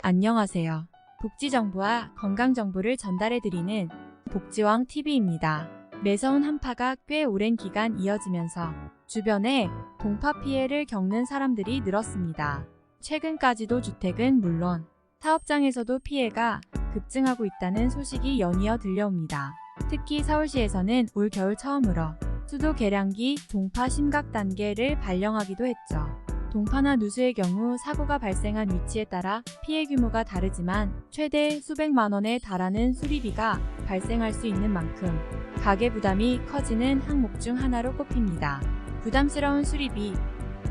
안녕하세요. 복지정보와 건강정보를 전달해드리는 복지왕TV입니다. 매서운 한파가 꽤 오랜 기간 이어지면서 주변에 동파 피해를 겪는 사람들이 늘었습니다. 최근까지도 주택은 물론 사업장에서도 피해가 급증하고 있다는 소식이 연이어 들려옵니다. 특히 서울시에서는 올 겨울 처음으로 수도 계량기 동파 심각 단계를 발령하기도 했죠. 동파나 누수의 경우 사고가 발생한 위치에 따라 피해 규모가 다르지만 최대 수백만 원에 달하는 수리비가 발생할 수 있는 만큼 가계 부담이 커지는 항목 중 하나로 꼽힙니다. 부담스러운 수리비,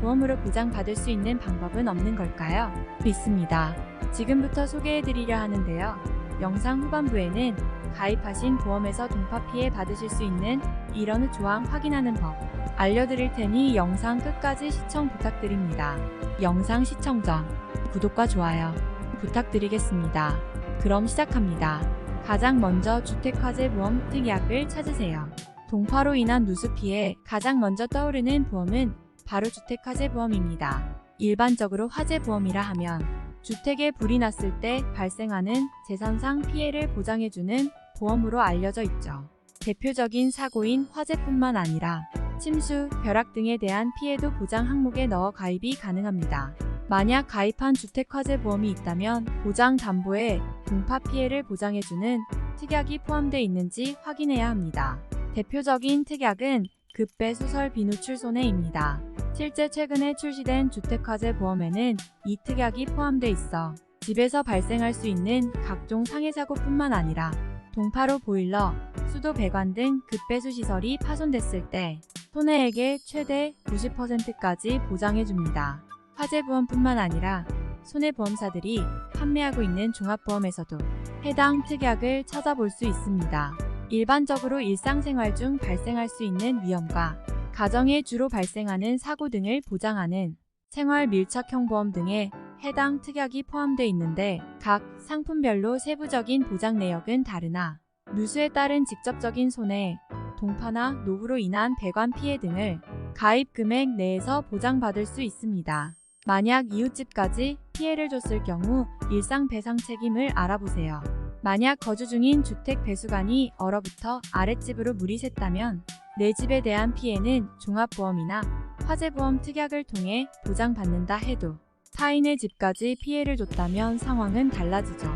보험으로 보장받을 수 있는 방법은 없는 걸까요? 있습니다. 지금부터 소개해드리려 하는데요. 영상 후반부에는 가입하신 보험에서 동파 피해 받으실 수 있는 이런 조항 확인하는 법 알려드릴 테니 영상 끝까지 시청 부탁드립니다. 영상 시청 전 구독과 좋아요 부탁드리겠습니다. 그럼 시작합니다. 가장 먼저 주택화재보험 특약을 찾으세요. 동파로 인한 누수 피해 가장 먼저 떠오르는 보험은 바로 주택화재보험입니다. 일반적으로 화재보험이라 하면 주택에 불이 났을 때 발생하는 재산상 피해를 보장해주는 보험으로 알려져 있죠. 대표적인 사고인 화재뿐만 아니라 침수, 벼락 등에 대한 피해도 보장 항목에 넣어 가입이 가능합니다. 만약 가입한 주택화재보험이 있다면 보장 담보에 동파 피해를 보장해주는 특약이 포함되어 있는지 확인해야 합니다. 대표적인 특약은 급배수설 비누출 손해입니다. 실제 최근에 출시된 주택화재보험에는 이 특약이 포함돼 있어 집에서 발생할 수 있는 각종 상해사고뿐만 아니라 동파로 보일러, 수도 배관 등 급배수 시설이 파손됐을 때 손해액의 최대 90%까지 보장해줍니다. 화재보험뿐만 아니라 손해보험사들이 판매하고 있는 종합보험에서도 해당 특약을 찾아볼 수 있습니다. 일반적으로 일상생활 중 발생할 수 있는 위험과 가정에 주로 발생하는 사고 등을 보장하는 생활 밀착형 보험 등에 해당 특약이 포함되어 있는데 각 상품별로 세부적인 보장 내역은 다르나 누수에 따른 직접적인 손해, 동파나 노후로 인한 배관 피해 등을 가입 금액 내에서 보장받을 수 있습니다. 만약 이웃집까지 피해를 줬을 경우 일상 배상 책임을 알아보세요. 만약 거주 중인 주택 배수관이 얼어붙어 아랫집으로 물이 샜다면 내 집에 대한 피해는 종합보험이나 화재보험 특약을 통해 보장받는다 해도 타인의 집까지 피해를 줬다면 상황은 달라지죠.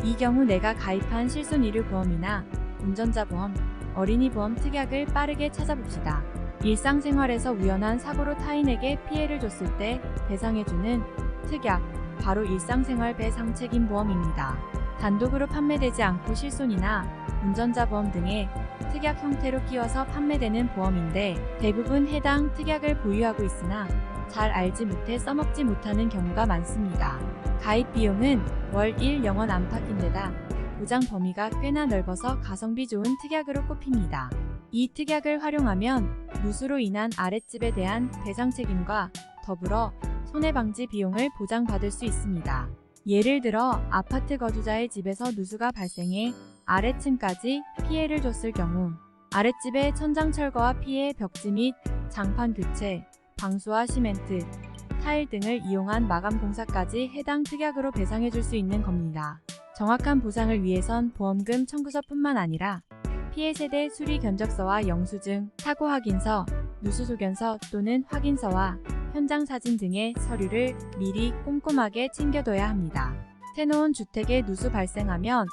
이 경우 내가 가입한 실손의료보험이나 운전자보험, 어린이보험 특약을 빠르게 찾아봅시다. 일상생활에서 우연한 사고로 타인에게 피해를 줬을 때 배상해주는 특약, 바로 일상생활 배상책임보험입니다. 단독으로 판매되지 않고 실손이나 운전자보험 등의 특약 형태로 끼워서 판매되는 보험인데 대부분 해당 특약을 보유하고 있으나 잘 알지 못해 써먹지 못하는 경우가 많습니다. 가입 비용은 월 1영원 안팎인데다 보장 범위가 꽤나 넓어서 가성비 좋은 특약으로 꼽힙니다. 이 특약을 활용하면 누수로 인한 아랫집에 대한 배상 책임과 더불어 손해방지 비용을 보장받을 수 있습니다. 예를 들어 아파트 거주자의 집에서 누수가 발생해 아래층까지 피해를 줬을 경우 아랫집의 천장 철거와 피해 벽지 및 장판 교체, 방수와 시멘트, 타일 등을 이용한 마감 공사까지 해당 특약으로 배상해줄 수 있는 겁니다. 정확한 보상을 위해선 보험금 청구서뿐만 아니라 피해 세대 수리 견적서와 영수증, 사고 확인서, 누수 소견서 또는 확인서와 현장 사진 등의 서류를 미리 꼼꼼하게 챙겨둬야 합니다. 새로운 주택에 누수 발생하면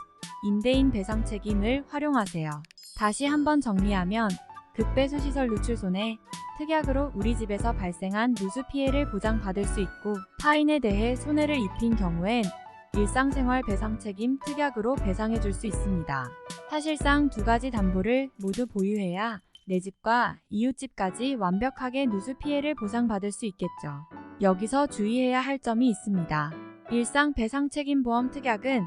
임대인 배상 책임을 활용하세요. 다시 한번 정리하면 급배수 시설 누출 손해, 특약으로 우리 집에서 발생한 누수 피해를 보장받을 수 있고 타인에 대해 손해를 입힌 경우엔 일상생활 배상 책임 특약으로 배상해줄 수 있습니다. 사실상 두 가지 담보를 모두 보유해야 내 집과 이웃집까지 완벽하게 누수 피해를 보상받을 수 있겠죠. 여기서 주의해야 할 점이 있습니다. 일상 배상 책임 보험 특약은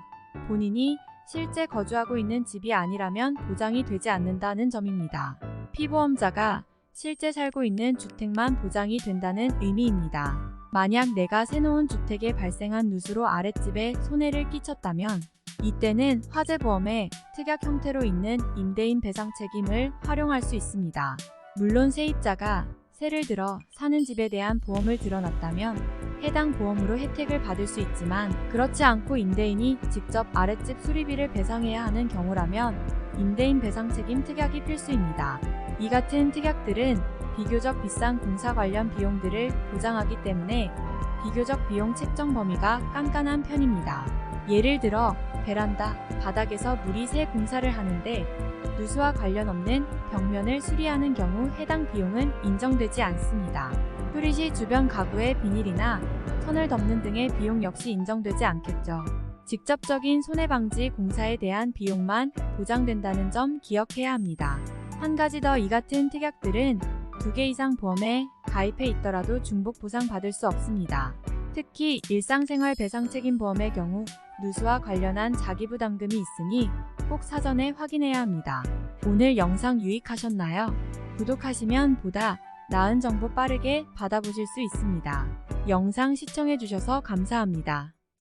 본인이 실제 거주하고 있는 집이 아니라면 보장이 되지 않는다는 점입니다. 피보험자가 실제 살고 있는 주택만 보장이 된다는 의미입니다. 만약 내가 새놓은 주택에 발생한 누수로 아랫집에 손해를 끼쳤다면 이때는 화재보험에 특약 형태로 있는 임대인 배상 책임을 활용할 수 있습니다. 물론 세입자가 세를 들어 사는 집에 대한 보험을 들어놨다면 해당 보험으로 혜택을 받을 수 있지만 그렇지 않고 임대인이 직접 아랫집 수리비를 배상해야 하는 경우라면 임대인 배상 책임 특약이 필수입니다. 이 같은 특약들은 비교적 비싼 공사 관련 비용들을 보장하기 때문에 비교적 비용 책정 범위가 깐깐한 편입니다. 예를 들어 베란다, 바닥에서 물이 새 공사를 하는데 누수와 관련 없는 벽면을 수리하는 경우 해당 비용은 인정되지 않습니다. 수리 시 주변 가구의 비닐이나 천을 덮는 등의 비용 역시 인정되지 않겠죠. 직접적인 손해방지 공사에 대한 비용만 보장된다는 점 기억해야 합니다. 한 가지 더 이 같은 특약들은 2개 이상 보험에 가입해 있더라도 중복 보상 받을 수 없습니다. 특히 일상생활 배상책임보험의 경우 누수와 관련한 자기부담금이 있으니 꼭 사전에 확인해야 합니다. 오늘 영상 유익하셨나요? 구독하시면 보다 나은 정보 빠르게 받아보실 수 있습니다. 영상 시청해주셔서 감사합니다.